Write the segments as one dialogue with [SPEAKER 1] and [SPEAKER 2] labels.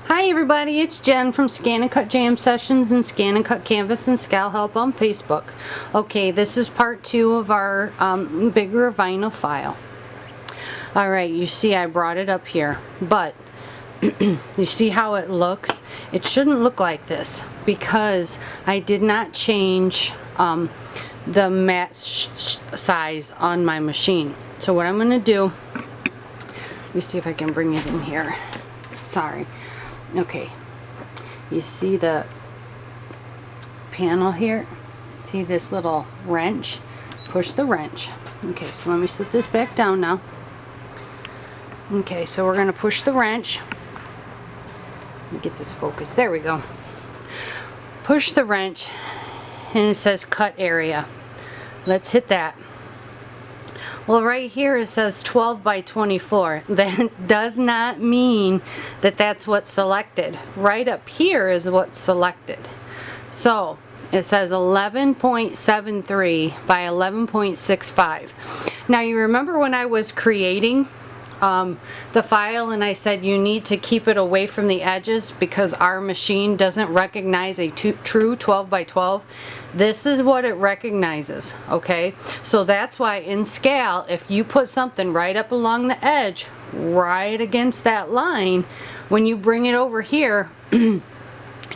[SPEAKER 1] Hi everybody, it's Jen from ScanNCut Jam Sessions and ScanNCut Canvas and Scal Help on Facebook. Okay, this is part 2 of our bigger vinyl file. Alright, you see I brought it up here, but you see how it looks? It shouldn't look like this because I did not change the mat size on my machine. So what I'm going to do, let me see if I can bring it in here. Sorry. Okay, you see the panel here? See this little wrench? Push the wrench. Okay, so let me set this back down now. Okay, so we're going to push the wrench. Let me get this focused. There we go. Push the wrench and it says cut area. Let's hit that. Well, right here it says 12 by 24. That does not mean that that's what's selected. Right up here is what's selected. So it says 11.73 by 11.65. Now you remember when I was creating the file and I said you need to keep it away from the edges because our machine doesn't recognize a true 12 by 12. This is what it recognizes, okay? So that's why in scale, if you put something right up along the edge, right against that line, when you bring it over here,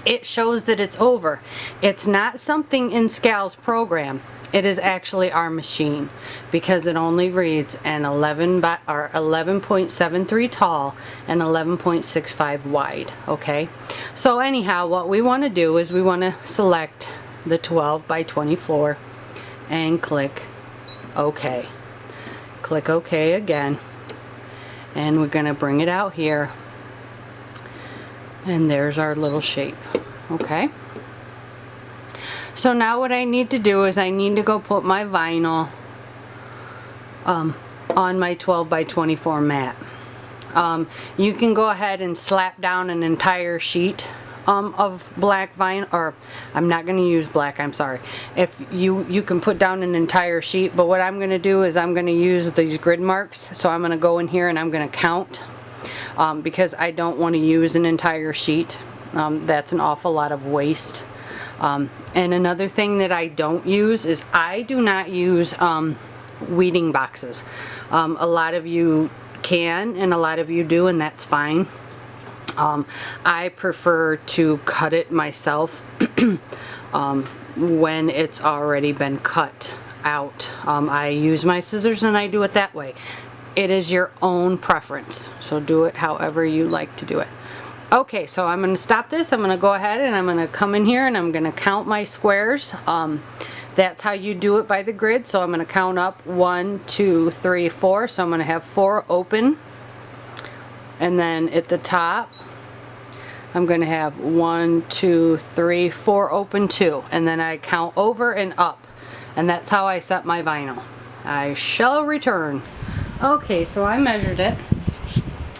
[SPEAKER 1] it shows that it's over. It's not something in Scale's program. It is actually our machine because it only reads an 11.73 tall and 11.65 wide, okay? So anyhow, what we want to do is we want to select the 12 by 24 and click OK. Click OK again, and we're going to bring it out here, and there's our little shape, okay? So now what I need to do is I need to go put my vinyl on my 12 by 24 mat. You can go ahead and slap down an entire sheet of black vinyl, or I'm not going to use black, I'm sorry. If you can put down an entire sheet, but what I'm going to do is I'm going to use these grid marks. So I'm going to go in here and I'm going to count because I don't want to use an entire sheet. That's an awful lot of waste. And another thing that I don't use is I do not use weeding boxes. A lot of you can and a lot of you do, and that's fine. I prefer to cut it myself when it's already been cut out. I use my scissors and I do it that way. It is your own preference, so do it however you like to do it. Okay, so I'm going to stop this. I'm going to go ahead and I'm going to come in here and I'm going to count my squares. That's how you do it by the grid. So I'm going to count up 1, 2, 3, 4. So I'm going to have 4 open. And then at the top, I'm going to have 1, 2, 3, 4 open, 2. And then I count over and up. And that's how I set my vinyl. I shall return. Okay, so I measured it.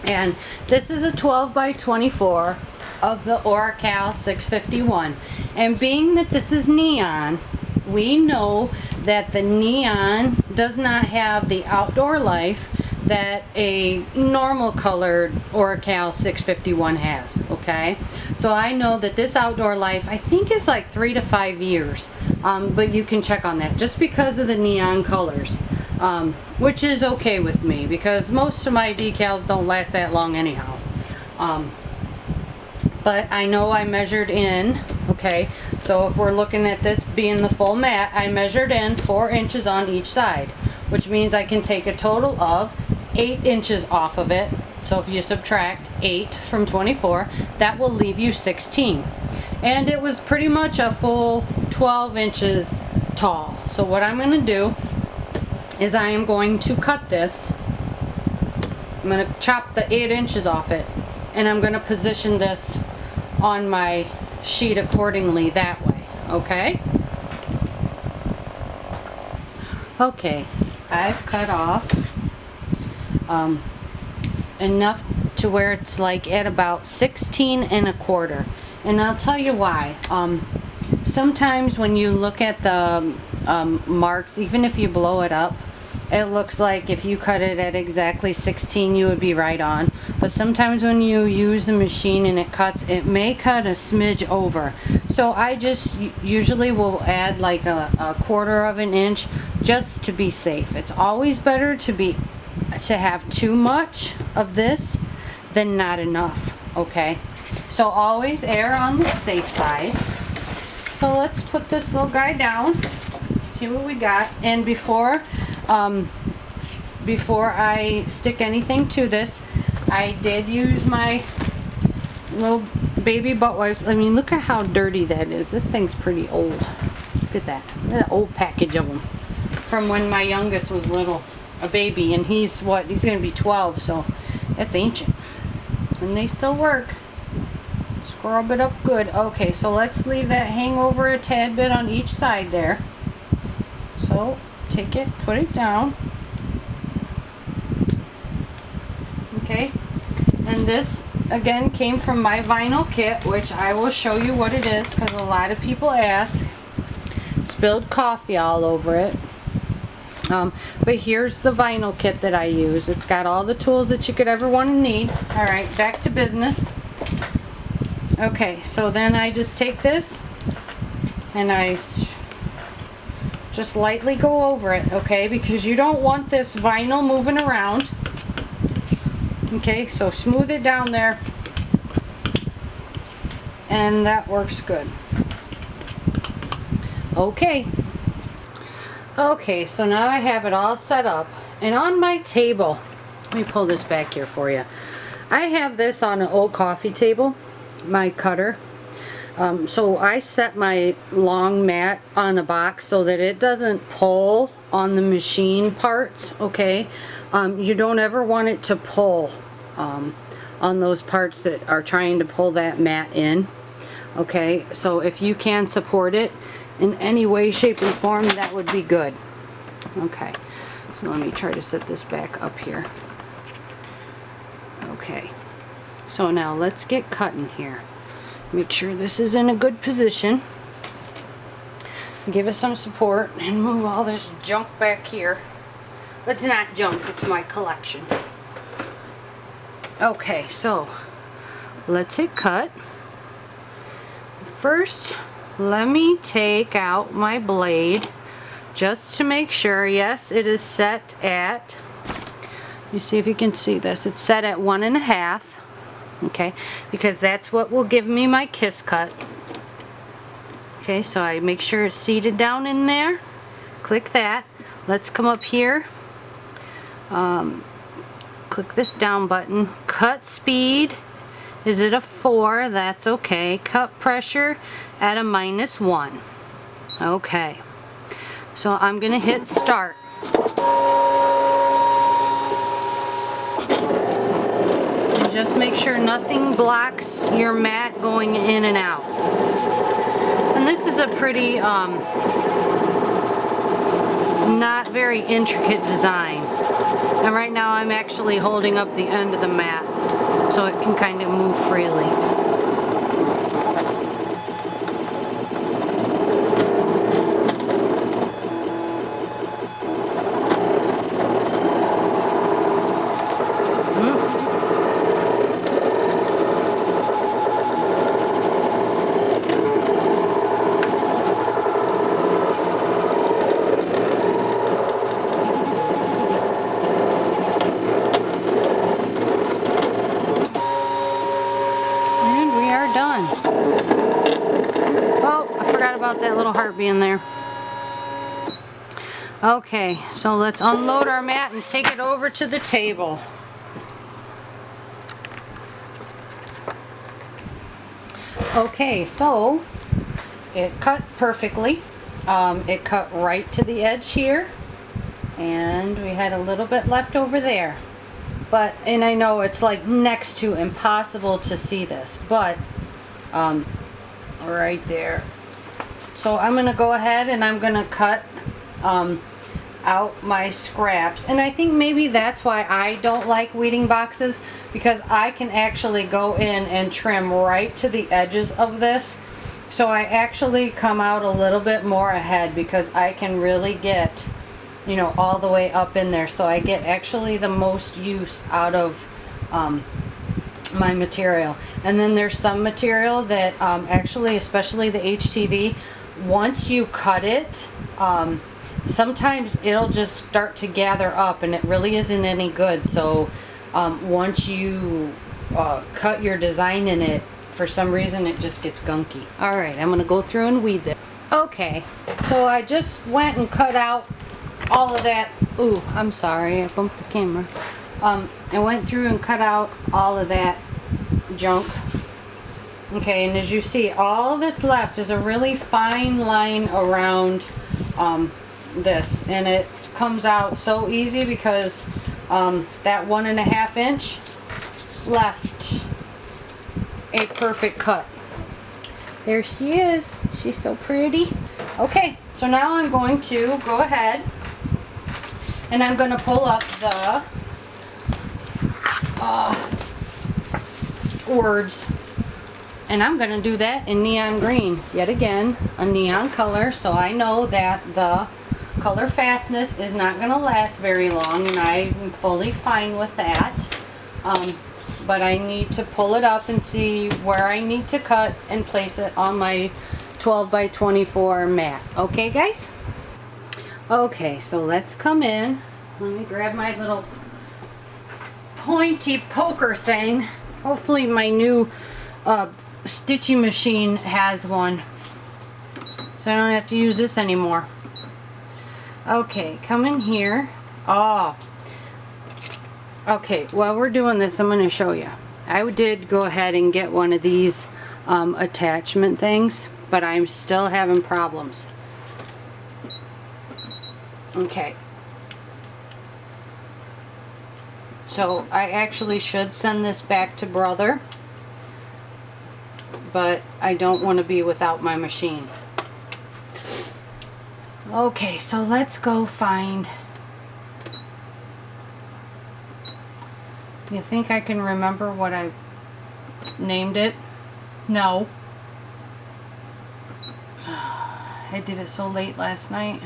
[SPEAKER 1] And this is a 12 by 24 of the Oracal 651. And being that this is neon, we know that the neon does not have the outdoor life that a normal colored Oracal 651 has, okay? So I know that this outdoor life, I think is like 3 to 5 years, but you can check on that just because of the neon colors. Which is okay with me because most of my decals don't last that long anyhow. But I know I measured in, okay, so if we're looking at this being the full mat, I measured in 4 inches on each side, which means I can take a total of 8 inches off of it. So if you subtract 8 from 24, that will leave you 16. And it was pretty much a full 12 inches tall. So what I'm going to do is I am going to cut this. I'm going to chop the 8 inches off it, and I'm going to position this on my sheet accordingly that way, okay? Okay, I've cut off enough to where it's like at about 16 1/4, and I'll tell you why. Sometimes when you look at the marks, even if you blow it up, it looks like if you cut it at exactly 16 you would be right on. but sometimes when you use the machine and it cuts, it may cut a smidge over. So I just usually will add like a 1/4 of an inch just to be safe. It's always better to have too much of this than not enough, okay? So always err on the safe side. So let's put this little guy down, see what we got. And before I stick anything to this, I did use my little baby butt wipes. I mean, look at how dirty that is. This thing's pretty old. Look at that. An old package of them from when my youngest was little, a baby, and he's going to be 12, so that's ancient. And they still work. Scrub it up good. Okay, so let's leave that hang over a tad bit on each side there. So take it, put it down. Okay, and this again came from my vinyl kit, which I will show you what it is because a lot of people ask. Spilled coffee all over it. But here's the vinyl kit that I use. It's got all the tools that you could ever want to need. Alright, back to business. Okay, so then I just take this and I just lightly go over it, okay, because you don't want this vinyl moving around. Okay, so smooth it down there, and that works good. Okay, so now I have it all set up, and on my table, let me pull this back here for you. I have this on an old coffee table, my cutter. So I set my long mat on a box so that it doesn't pull on the machine parts, okay? You don't ever want it to pull on those parts that are trying to pull that mat in, okay? So if you can support it in any way, shape, and form, that would be good. Okay, so let me try to set this back up here. Okay, so now let's get cutting here. Make sure this is in a good position. Give it some support and move all this junk back here. It's not junk, it's my collection. Okay, so let's hit cut. First, let me take out my blade just to make sure. Yes, it is set at, let me see if you can see this. It's set at 1.5. Okay, because that's what will give me my kiss cut. Okay, so I make sure it's seated down in there. Click that. Let's come up here. Click this down button. Cut speed. Is it a 4? That's okay. Cut pressure at a -1. Okay. So I'm going to hit start. Just make sure nothing blocks your mat going in and out. And this is a pretty not very intricate design. And right now I'm actually holding up the end of the mat so it can kind of move freely. That little heart being there. Okay, so let's unload our mat and take it over to the table. Okay, so it cut perfectly. It cut right to the edge here, and we had a little bit left over there. But, and I know it's like next to impossible to see this, but right there. So I'm going to go ahead and I'm going to cut out my scraps. And I think maybe that's why I don't like weeding boxes, because I can actually go in and trim right to the edges of this. So I actually come out a little bit more ahead because I can really get, you know, all the way up in there. So I get actually the most use out of my material. And then there's some material that actually, especially the HTV, once you cut it, sometimes it'll just start to gather up and it really isn't any good. So once you cut your design in it, for some reason it just gets gunky. Alright, I'm going to go through and weed this. Okay, so I just went and cut out all of that. Ooh, I'm sorry, I bumped the camera. I went through and cut out all of that junk. Okay, and as you see, all that's left is a really fine line around this, and it comes out so easy because that 1.5 inch left a perfect cut. There she is. She's so pretty. Okay, so now I'm going to go ahead and I'm going to pull up the words, and I'm going to do that in neon green. Yet again, a neon color, so I know that the color fastness is not going to last very long, and I'm fully fine with that. But I need to pull it up and see where I need to cut and place it on my 12 by 24 mat. Okay, guys? Okay, so let's come in. Let me grab my little pointy poker thing. Hopefully my new stitching machine has one, so I don't have to use this anymore. Okay, come in here. Oh, okay, while we're doing this, I'm going to show you. I did go ahead and get one of these attachment things, but I'm still having problems. Okay. So I actually should send this back to Brother, but I don't want to be without my machine. Okay, so let's go find... You think I can remember what I named it? No. I did it so late last night.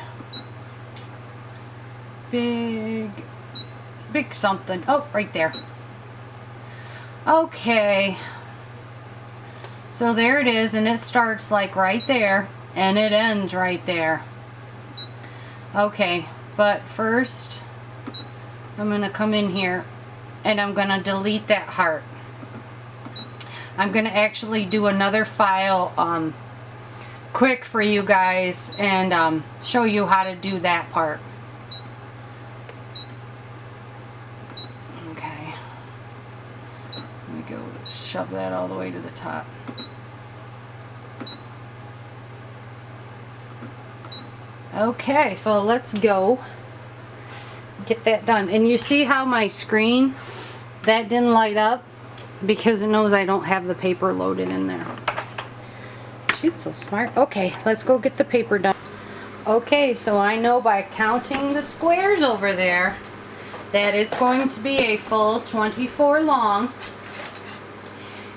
[SPEAKER 1] Big something. Oh, right there. Okay. So there it is, and it starts like right there, and it ends right there. Okay, but first, I'm going to come in here, and I'm going to delete that heart. I'm going to actually do another file quick for you guys and show you how to do that part. Okay. Let me go shove that all the way to the top. Okay, so let's go get that done. And you see how my screen, that didn't light up because it knows I don't have the paper loaded in there. She's so smart. Okay, let's go get the paper done. Okay, so I know by counting the squares over there that it's going to be a full 24 long,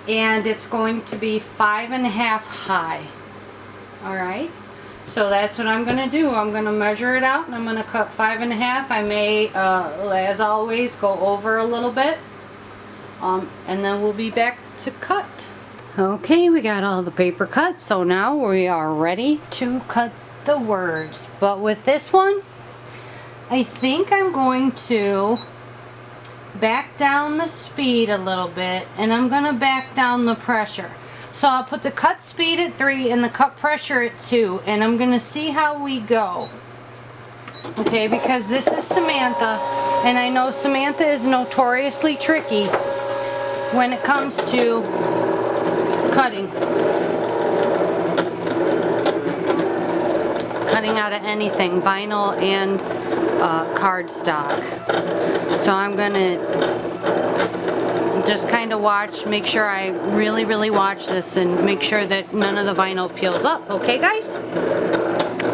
[SPEAKER 1] and it's going to be 5.5 high. Alright, so that's what I'm going to do. I'm going to measure it out, and I'm going to cut 5.5. I may, as always, go over a little bit, and then we'll be back to cut. Okay, we got all the paper cut, so now we are ready to cut the words. But with this one, I think I'm going to back down the speed a little bit, and I'm going to back down the pressure. So I'll put the cut speed at 3 and the cut pressure at 2, and I'm going to see how we go. Okay, because this is Samantha, and I know Samantha is notoriously tricky when it comes to cutting out of anything, vinyl and cardstock. So I'm gonna just kind of watch, make sure I really watch this and make sure that none of the vinyl peels up. Okay, guys?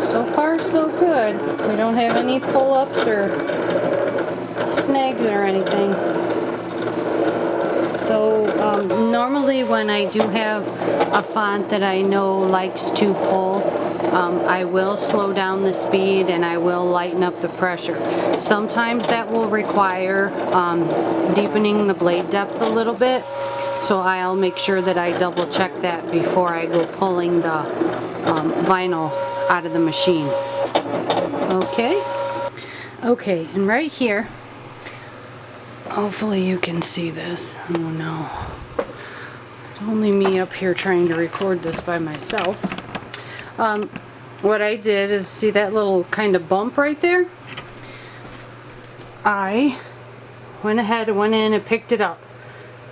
[SPEAKER 1] So far so good. We don't have any pull-ups or snags or anything. So normally when I do have a font that I know likes to pull, I will slow down the speed and I will lighten up the pressure. Sometimes that will require deepening the blade depth a little bit, So I'll make sure that I double check that before I go pulling the vinyl out of the machine. Okay. Okay, and right here, hopefully you can see this. Oh no. It's only me up here trying to record this by myself. What I did is, see that little kind of bump right there? I went ahead and went in and picked it up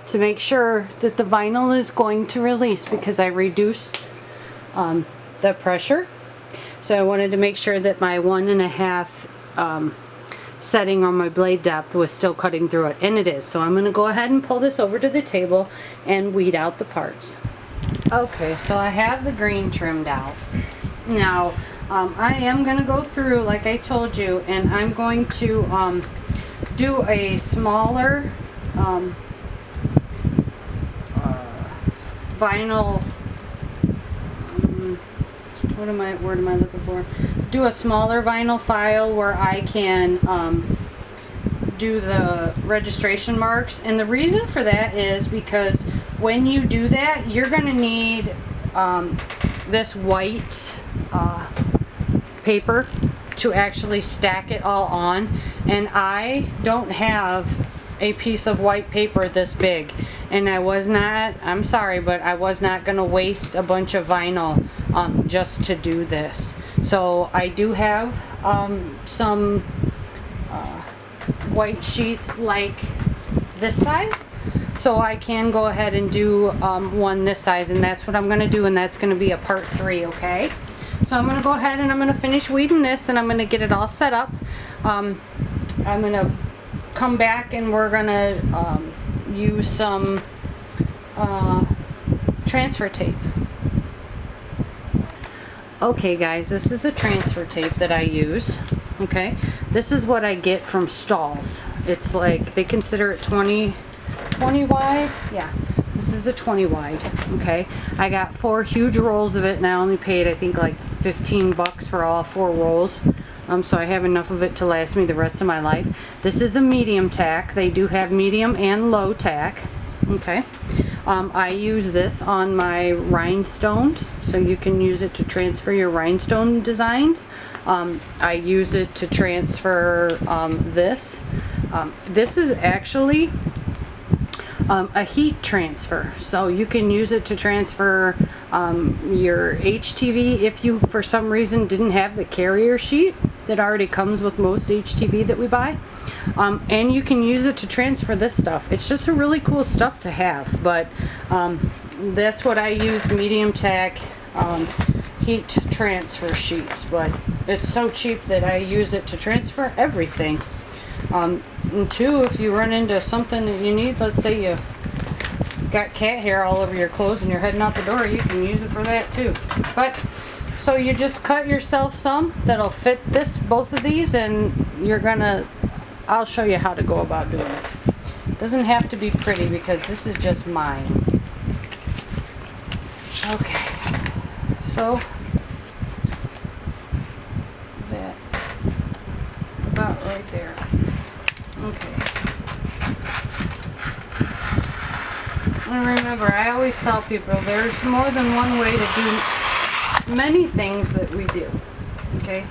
[SPEAKER 1] to make sure that the vinyl is going to release, because I reduced the pressure. So I wanted to make sure that my 1.5 setting on my blade depth was still cutting through it, and it is. So I'm going to go ahead and pull this over to the table and weed out the parts. Okay, so I have the green trimmed out. Now I am going to go through, like I told you, and I'm going to do a smaller vinyl, what am I looking for? Do a smaller vinyl file where I can do the registration marks. And the reason for that is because when you do that, you're going to need this white paper to actually stack it all on, and I don't have a piece of white paper this big, and I'm sorry, but I was not going to waste a bunch of vinyl just to do this. So I do have some white sheets like this size, so I can go ahead and do one this size, and that's what I'm going to do, and that's going to be a part 3, okay? So I'm going to go ahead and I'm going to finish weeding this, and I'm going to get it all set up. I'm going to come back and we're going to use some transfer tape. Okay guys, this is the transfer tape that I use. Okay, this is what I get from Stalls. It's like, they consider it 20 wide. Yeah, this is a 20 wide. Okay, I got 4 huge rolls of it, and I only paid, I think, like $15 for all 4 rolls. So I have enough of it to last me the rest of my life. This is the medium tack. They do have medium and low tack. Okay, I use this on my rhinestones, so you can use it to transfer your rhinestone designs. I use it to transfer this. This is actually a heat transfer, so you can use it to transfer your HTV if you for some reason didn't have the carrier sheet that already comes with most HTV that we buy, and you can use it to transfer this stuff. It's just a really cool stuff to have, but that's what I use, medium tack heat transfer sheets, but it's so cheap that I use it to transfer everything. And 2, if you run into something that you need, let's say you got cat hair all over your clothes and you're heading out the door, you can use it for that too. But so you just cut yourself some that'll fit both of these, and I'll show you how to go about doing it. It doesn't have to be pretty because this is just mine. Okay, so that about right there. Okay. And remember, I always tell people there's more than one way to do many things that we do. Okay?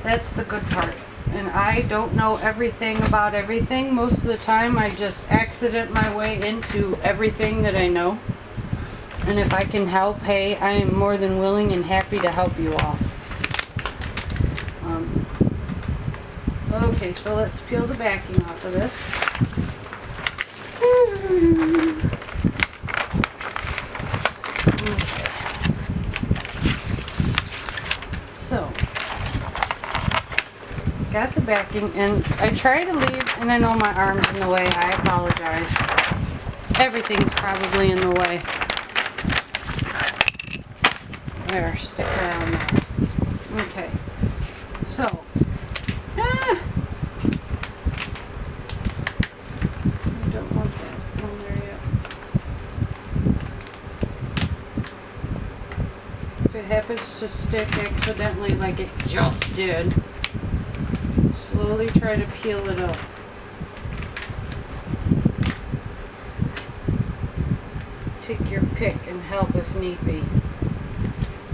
[SPEAKER 1] That's the good part. And I don't know everything about everything. Most of the time I just accident my way into everything that I know. And if I can help, hey, I am more than willing and happy to help you all. Okay, so let's peel the backing off of this. Okay. So, got the backing, and I try to leave, and I know my arm's in the way, I apologize. Everything's probably in the way. There, stick around now. Okay, so, I don't want that on there yet. If it happens to stick accidentally like it just did, slowly try to peel it up. take your pick and help if need be,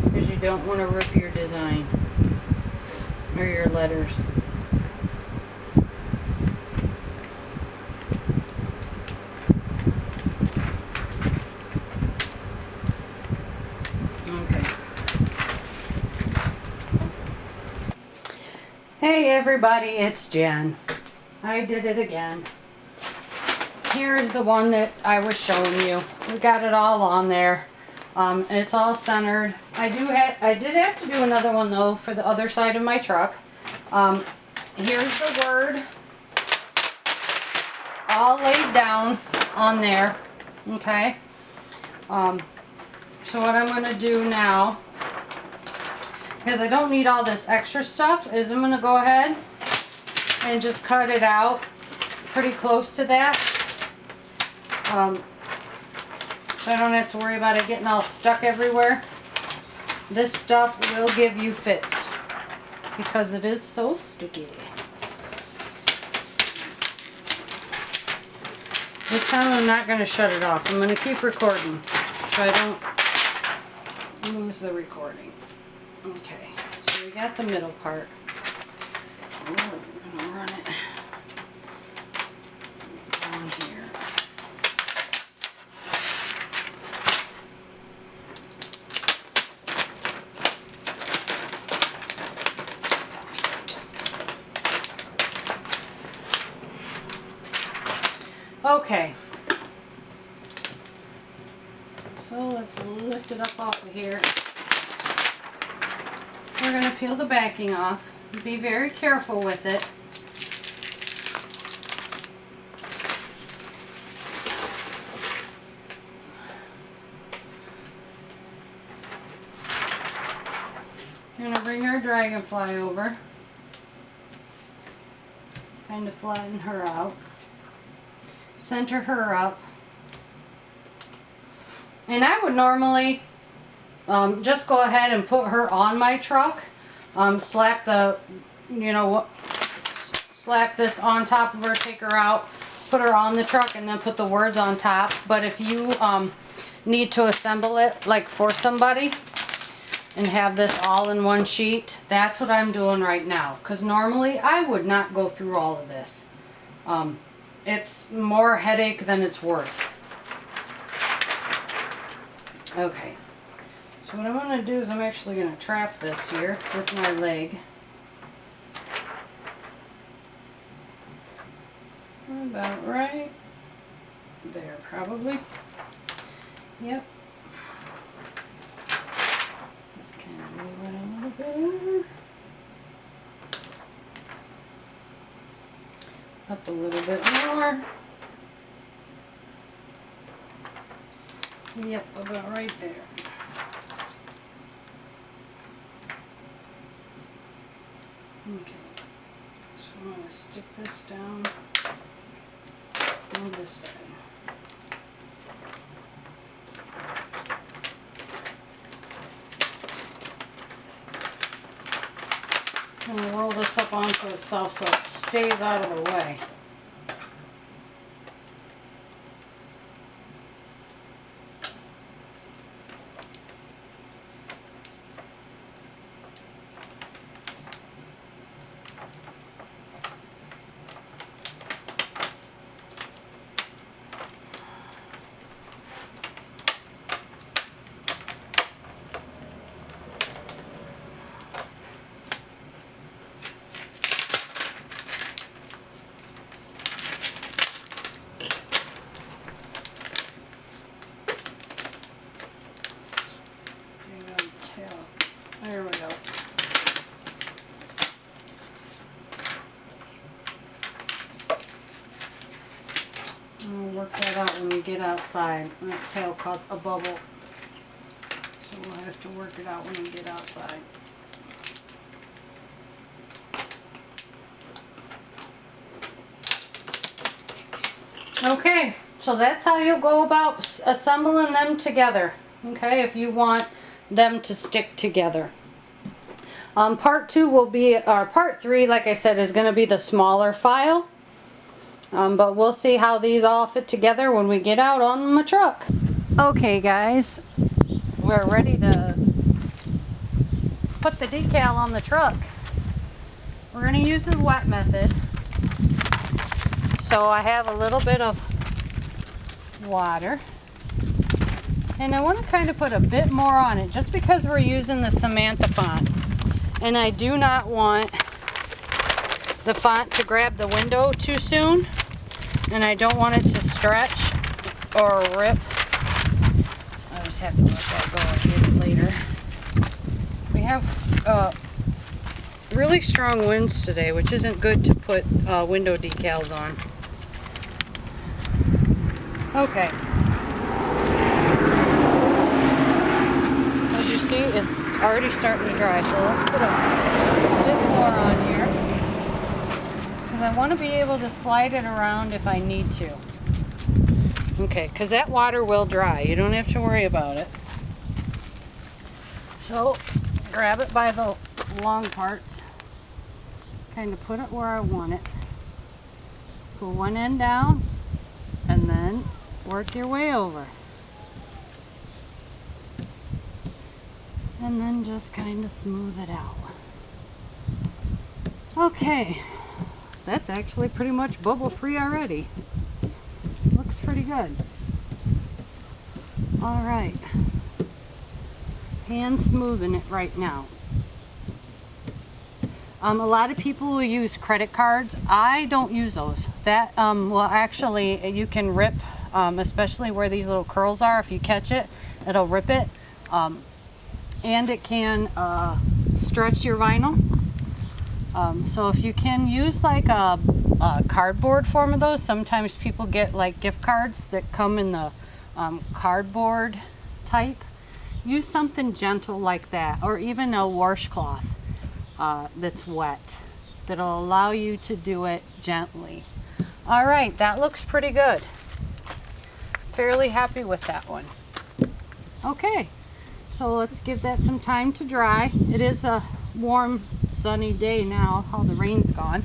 [SPEAKER 1] because you don't want to rip your design or your letters. Hey everybody, it's Jen. I did it again. Here's the one that I was showing you. We got it all on there. It's all centered. I did have to do another one though for the other side of my truck. Here's the word all laid down on there. Okay. So what I'm going to do now, because I don't need all this extra stuff, is I'm going to go ahead and just cut it out pretty close to that. So I don't have to worry about it getting all stuck everywhere. This stuff will give you fits because it is so sticky. This time I'm not going to shut it off. I'm going to keep recording so I don't lose the recording. Okay, so we got the middle part. We're going to run it down here. Okay, so let's lift it up off of here. We're going to peel the backing off. Be very careful with it. We're going to bring our dragonfly over. Kind of flatten her out. Center her up. And I would normally just go ahead and put her on my truck. Slap the, slap this on top of her, take her out, put her on the truck, and then put the words on top. But if you need to assemble it, like for somebody, and have this all in one sheet, that's what I'm doing right now. Because normally I would not go through all of this. It's more headache than it's worth. Okay. So what I'm going to do is I'm actually going to trap this here with my leg. About right there, probably. Yep. Just kind of move it a little bit over. Up a little bit more. Yep, about right there. Okay, so I'm going to stick this down on this side. I'm going to roll this up onto itself so it stays out of the way. There we go. We'll work that out when we get outside. That tail caught a bubble, so we'll have to work it out when we get outside. Okay, so that's how you'll go about assembling them together. Okay, if you want them to stick together. Part 2 will be, or part 3, like I said, is going to be the smaller file. But we'll see how these all fit together when we get out on my truck. Okay guys, we're ready to put the decal on the truck. We're going to use the wet method. So I have a little bit of water. And I want to kind of put a bit more on it just because we're using the Samantha font. And I do not want the font to grab the window too soon. And I don't want it to stretch or rip. I just have to let that go. I'll get it later. We have really strong winds today, which isn't good to put window decals on. Okay. As you see, it's already starting to dry, so let's put a bit more on here. Because I want to be able to slide it around if I need to. Okay, because that water will dry. You don't have to worry about it. So, grab it by the long parts. Kind of put it where I want it. Pull one end down, and then work your way over. And then just kind of smooth it out. Okay, that's actually pretty much bubble free already. Looks pretty good. All right, hand smoothing it right now. A lot of people will use credit cards. I don't use those. That well, actually, you can rip, especially where these little curls are. If you catch it, it'll rip it, and it can stretch your vinyl. So if you can use like a cardboard form of those, sometimes people get like gift cards that come in the cardboard type. Use something gentle like that, or even a washcloth that's wet. That'll allow you to do it gently. All right, that looks pretty good. Fairly happy with that one. Okay, so let's give that some time to dry. It is a warm, sunny day now. All the rain's gone.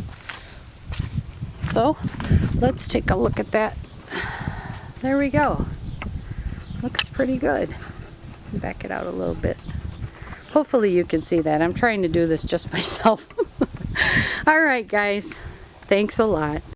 [SPEAKER 1] So let's take a look at that. There we go. Looks pretty good. Back it out a little bit. Hopefully you can see that. I'm trying to do this just myself. All right, guys. Thanks a lot.